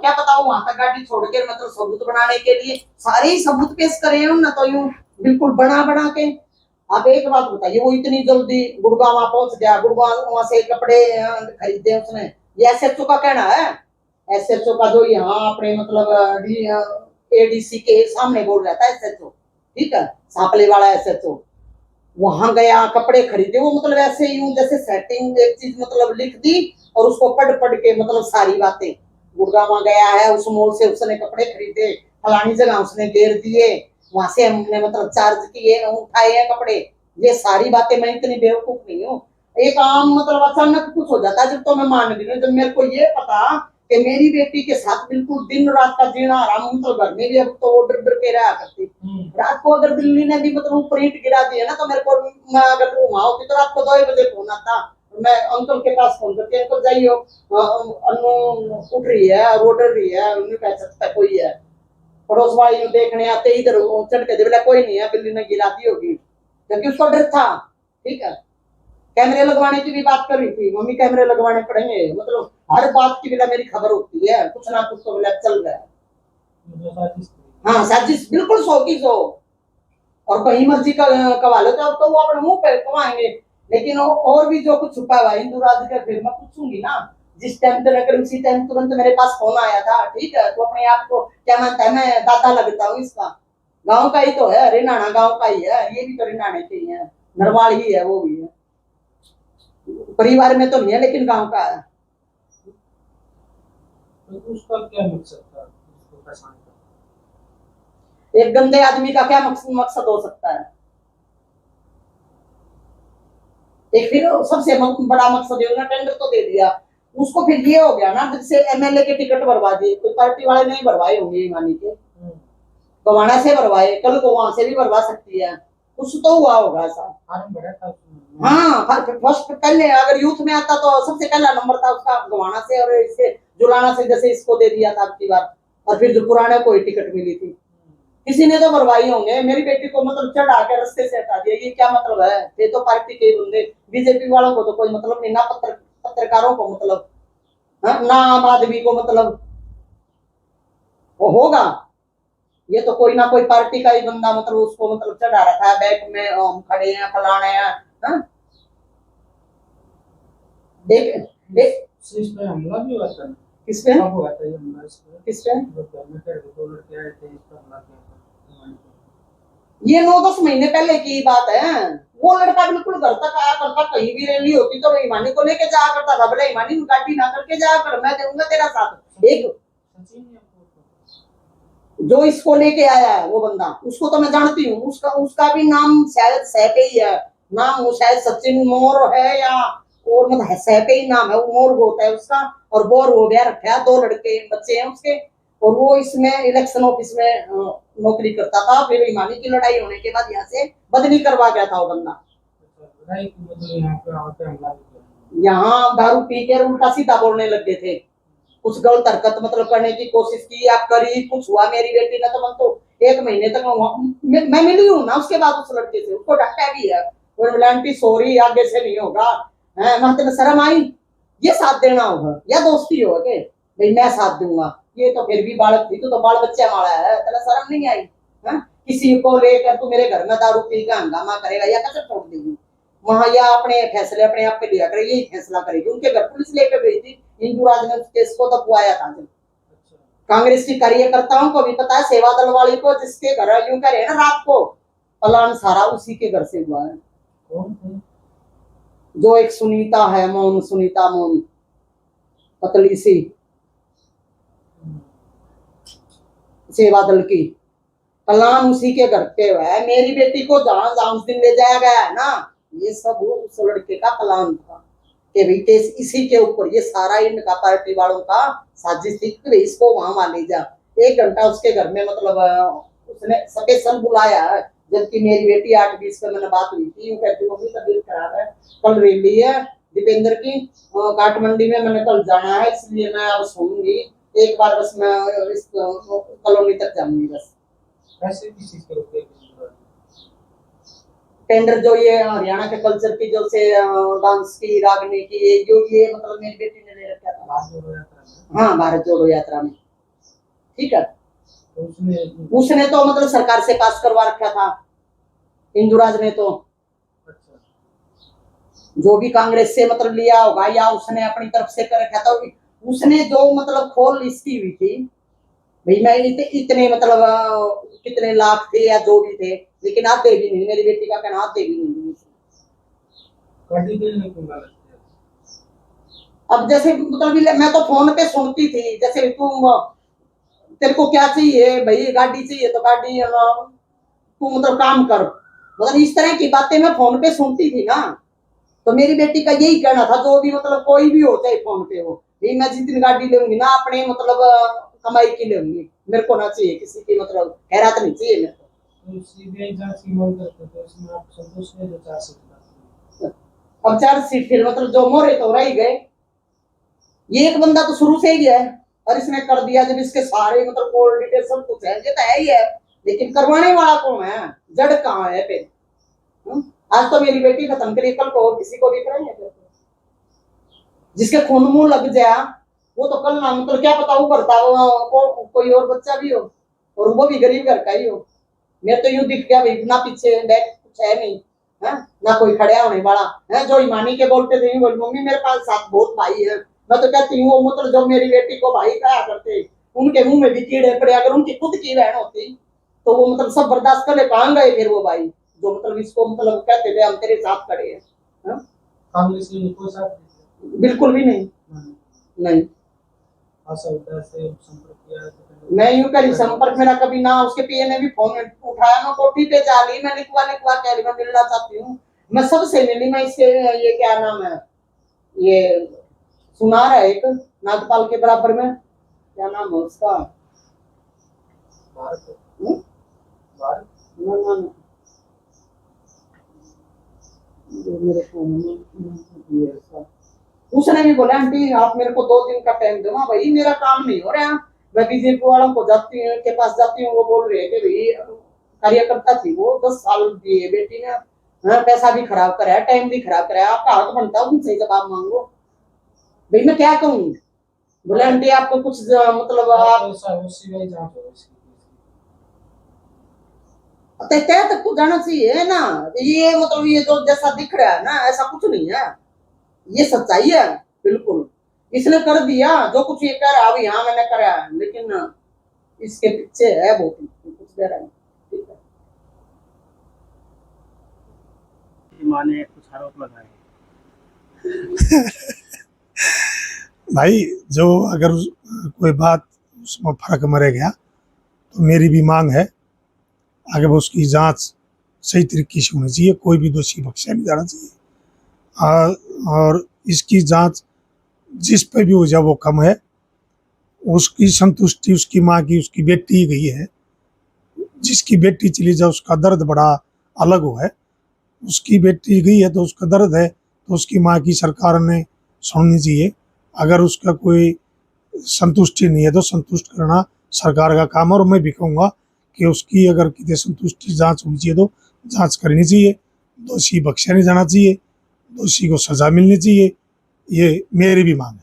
क्या पता वो वहां तक गाड़ी छोड़ के मतलब सबूत बनाने के लिए सारे ही सबूत पेश करे हैं ना, तो यूं बिल्कुल बना बना के। आप एक बात बताइए, वो इतनी जल्दी गुड़गांव वहां पहुंच गया, गुड़गांव वहां से कपड़े खरीदे उसने, ये एसएचओ का कहना है। एसएचओ का जो यहाँ अपने मतलब एडीसी के सामने बोल रहा था एसएचओ, ठीक है, सांपले वाला एसएचओ, वहां गया कपड़े खरीदे। वो मतलब ऐसे यूं जैसे सेटिंग एक चीज मतलब लिख दी और उसको पढ़ पढ़ के मतलब सारी बातें, गुड़गांव गया है उस मॉल से उसने कपड़े खरीदे, फलानी जगह उसने घेर दिए, वहां से हमने मतलब चार्ज किए उठाए हैं कपड़े, ये सारी बातें। मैं इतनी बेवकूफ नहीं हूँ। एक आम मतलब अचानक कुछ हो जाता है जब, तो मैं मान भी नहीं, जब मेरे को ये पता कि मेरी बेटी के साथ बिल्कुल दिन रात का जीना आराम, मतलब घर में भी अब तो डर डर के रहा करती। रात को अगर दिल्ली ने भी मतलब ऊपर ईंट गिरा दिया ना, तो मेरे को, मैं अगर वहां होती तो रात को 2 बजे फोन आता, मैं अंकल के पास फोन करके, अंकल जाइयो अनु उठ रही है, रो डर रही है, उन्हें कह सकता कोई है। पड़ोस वाली देखने आते इधर चढ़ के बोला कोई नहीं है, बिल्ली ने गिरा दी होगी, क्योंकि उसको डर था। ठीक है, कैमरे लगवाने की भी बात कर रही थी, मम्मी कैमरे लगवाने पड़ेंगे, मतलब हर बात की बिना मेरी खबर होती है, कुछ ना कुछ तो बिना चल रहा है। हाँ साजिश बिल्कुल 100 की 100। और कहीं मर्जी का कवा लो तो वो अपने मुंह पे कमाएंगे, लेकिन और भी जो कुछ छुपा हुआ हिंदू राज का, फिर मैं पूछूंगी ना जिस टाइम पे लेकर, उसी टाइम तुरंत मेरे पास फोन आया था। ठीक है, तो अपने आप को क्या मानता है, मैं दादा लगता हूँ इसका, गांव का ही तो है, रिनाणा गांव का ही है, ये भी तो रिनाणे के ही है, नरवाल ही है, वो भी है, परिवार में तो नहीं है लेकिन गांव का है। तो उसका क्या मकसद था उसको पहचान का? एक गंदे आदमी का क्या मकसद हो सकता है? एक फिर सबसे बड़ा मकसद है ना, टेंडर तो दे दिया उसको, फिर ये हो गया ना, जैसे एमएलए के टिकट भरवा दिए, कोई पार्टी वाले नहीं भरवाए होंगे ईमानी के, गवाना से भरवाए, कल को वहां से भी भरवा सकती है, कुछ तो हुआ होगा ऐसा। फॉर्म भरा था हाँ, फर्स्ट पहले अगर यूथ में आता तो सबसे पहला नंबर था उसका गवाना से, और इससे जुलाना से जैसे इसको दे दिया था आपकी बार, और फिर जो पुराने को ही टिकट मिली थी, किसी ने तो भरवाई होंगे। मेरी बेटी को मतलब चढ़ा के रास्ते से हटा दिया, ये क्या मतलब है? ये तो पार्टी के बंदे, बीजेपी वालों को तो कोई मतलब नहीं ना, पत्रकारों को मतलब, ना आम आदमी को मतलब, वो होगा, ये तो कोई ना कोई पार्टी का ही बंदा मतलब उसको मतलब चढ़ा रखा है, बैक में हम खड़े हैं फलाने हैं। देख इस पे हमला भी हुआ था। किस पे कब हुआ था ये हमला? इस पे किस पे? जो घर में थे 2 लड़के आए थे, इस पर हमला किया था। ये 9-10 महीने पहले की बात है। वो लड़का बिल्कुल घर तक आया करता, कहीं भी रैली होती तो ईमानी को लेके जाया करता था, बोले ईमानी गाड़ी ना करके जाया कर, मैं दूंगा तेरा साथ। एक जो इसको लेके आया है वो बंदा, उसको तो मैं जानती हूँ, उसका भी नाम शायद सहपे ही है, नाम वो शायद सचिन मोर है या और मतलब सहपे ही नाम है, वो मोर होता है उसका, और बोर हो गया रखा है, 2 लड़के बच्चे हैं उसके, और वो इसमें इलेक्शन ऑफिस में नौकरी करता था। फिर ईमानी की लड़ाई होने के बाद यहाँ से बदली करवा गया था वो बंदा। यहाँ दारू पी के उल्टा सीधा बोलने लग गए थे, कुछ गलत हरकत मतलब करने की कोशिश की या करी, कुछ हुआ मेरी बेटी ने तो, मैं तो 1 महीने तक मैं मिली हूँ ना उसके बाद उस लड़के से, उसको डटा भी है, आंटी सॉरी आगे से नहीं होगा, मैं तेरे शर्म आई, ये साथ देना होगा या दोस्ती होगा के भाई मैं साथ दूंगा, ये तो फिर भी बालक थी, तो बाल बच्चा मारा है, तेरा शर्म नहीं आई? किसी को लेकर तू मेरे घर में दारू पी का हंगामा करेगा या कैसे छोड़ देगी? वहां या अपने फैसले अपने आप पे लिया करे, यही फैसला करेगी। उनके घर पुलिस लेकर गई थी, हिंदू राज ने केस को दबवाया था। कांग्रेस की कार्यकर्ताओं को भी पता है, सेवा दल वाली को, जिसके घर यूं कह रहे हैं ना रात को पलान सारा उसी के घर से हुआ है। जो एक सुनीता है, मोन सुनीता मोन, पतली सी, सेवा दल की, पलान उसी के घर पे हुआ है। मेरी बेटी को जहां जहां उस दिन ले जाया गया है ना, ये सब उस लड़के का प्लान था कि भाई केस इसी के ऊपर, ये सारा इनका पार्टी वालों का साजिश थी कि इसको वहां ले जा। 1 घंटा उसके घर में मतलब उसने स्पेशल बुलाया है, जबकि मेरी बेटी 8:20 पे मैंने बात हुई थी, कहती मम्मी तबीयत खराब है, कल रैली है दीपेंद्र की काठमंडी में, मैंने कल जाना है इसलिए मैं अब सुनूंगी, एक बार बस मैं इस कॉलोनी तक जाऊंगी बस। कैसे किस चीज के रुपए टेंडर जो ये हरियाणा के कल्चर की जो से डांस की रागनी की, ये जो ये मतलब मेरी बेटी ने ले रखा था। हाँ, भारत जोड़ो यात्रा में ठीक है। तो उसने उसने तो मतलब सरकार से पास करवा रखा था, इंदुराज ने तो, अच्छा जो भी कांग्रेस से मतलब लिया होगा या उसने अपनी तरफ से कर रखा था। उसने जो मतलब खोल इसकी हुई थी, भाई मैं इतने मतलब कितने लाख थे या जो भी थे, लेकिन आधे भी नहीं, मेरी बेटी का कहना आधे भी नहीं। गाड़ी देने को ना लगती है। अब जैसे मतलब मैं तो फोन पे सुनती थी, जैसे तुम, तेरे को क्या चाहिए भाई, गाड़ी चाहिए तो गाड़ी, तू मतलब काम कर, मतलब इस तरह की बातें मैं फोन पे सुनती थी ना। तो मेरी बेटी का यही कहना था, जो भी मतलब कोई भी हो चाहे फोन पे हो, ये मैं जिस दिन गाड़ी लूंगी ना अपने मतलब कमाई की लूंगी, मेरे को ना चाहिए किसी की मतलब हैरात नहीं चाहिए मेरे को। तो सीबीआई जांच की मांग करते थे, उसमें आप संतुष्ट नहीं, जो चार्जशीट अब चार्जशीट फिर मतलब जो मोरे तो रह ही गए, ये एक बंदा तो शुरू से ही है और इसने कर दिया, जब इसके सारे मतलब कॉल डिटेल सब कुछ है, ये तो है ही है, लेकिन करवाने वाला कौन है, जड़ कहाँ है फिर? आज तो मेरी बेटी खत्म करी, कल को और किसी को भी कराएंगे फिर? जिसके खून मुंह लग जाए वो तो कल ना मतलब क्या पता वो करता वो कोई और बच्चा भी हो और वो भी गरीब घर का ही हो। मेरे तो यूं दिख गया भाई, ना पीछे बैठ कुछ है नहीं है, ना कोई खड़ा होने वाला है। जो ईमानी के बोलते थे बोल, मम्मी मेरे पास साथ बहुत भाई है, मैं तो कहती हूँ वो मतलब जो मेरी बेटी को भाई कहा करते, उनके मुंह में भी कीड़े पड़े, अगर उनकी खुद की बहन होती तो वो मतलब सब बर्दाश्त कर ले, कहाँ गए फिर वो भाई जो मतलब इसको मतलब कहते थे हम तेरे साथ खड़े हैं? कांग्रेस ने कोई साथ नहीं बिल्कुल भी नहीं। दिया। नहीं, आशा होता है से संपर्क किया है तो मैं यूं करी संपर्क मेरा कभी ना, उसके पीए ने भी फोन उठाया, मैं कोठी पे जा ली, मैं लिखवा लिखवा कह रही मैं मिलना चाहती हूँ, मैं सबसे मिली, मैं इसके ये क्या नाम है, ये सुनार है एक नागपाल के बराबर में, क्या नाम है उसका? भारत हम्म? भारत ना ना ना, जो मेरे फोन में ये ऐसा। उसने भी बोला आंटी आप मेरे को 2 दिन का टाइम दो, हाँ भाई मेरा काम नहीं हो रहा, मैं बीजेपी वालों को जाती हूँ के पास जाती हूँ, वो बोल रहे हैं कि भाई कार्यकर्ता थी वो 10 साल दिए बेटी ने, हाँ, पैसा भी खराब कराया, टाइम भी खराब कराया, आपका हक बनता है उनसे जवाब मांगो। भाई मैं क्या कहूँ? बोले आंटी आपको कुछ मतलब आप ऐसा हो, सीबीआई जांच हो इसकी। तय तक तो जाना चाहिए ना, ये मतलब ये जो जैसा दिख रहा है ना ऐसा कुछ नहीं है, ये सच्चाई है बिल्कुल। इसने कर दिया जो कुछ ये कर, अभी हाँ मैंने करा है, लेकिन इसके पीछे है बहुत कुछ गहरा है। ठीक है, मां ने कुछ आरोप लगाए। भाई जो अगर कोई बात उसमें फर्क मरे गया तो मेरी भी मांग है आगे वो उसकी जांच सही तरीके से होनी चाहिए, कोई भी दोषी बख्शा नहीं जाना चाहिए। और इसकी जांच जिस पे भी हो जाए वो कम है, उसकी संतुष्टि उसकी माँ की, उसकी बेटी गई है, जिसकी बेटी चली जाए उसका दर्द बड़ा अलग हो है, उसकी बेटी गई है तो उसका दर्द है, तो उसकी माँ की सरकार ने सुननी चाहिए। अगर उसका कोई संतुष्टि नहीं है तो संतुष्ट करना सरकार का काम है, और मैं भी कहूँगा कि उसकी अगर किसी संतुष्टि जांच होनी चाहिए तो जांच करनी चाहिए, दोषी बख्शा नहीं जाना चाहिए, दोषी को सजा मिलनी चाहिए, ये मेरी भी मांग है।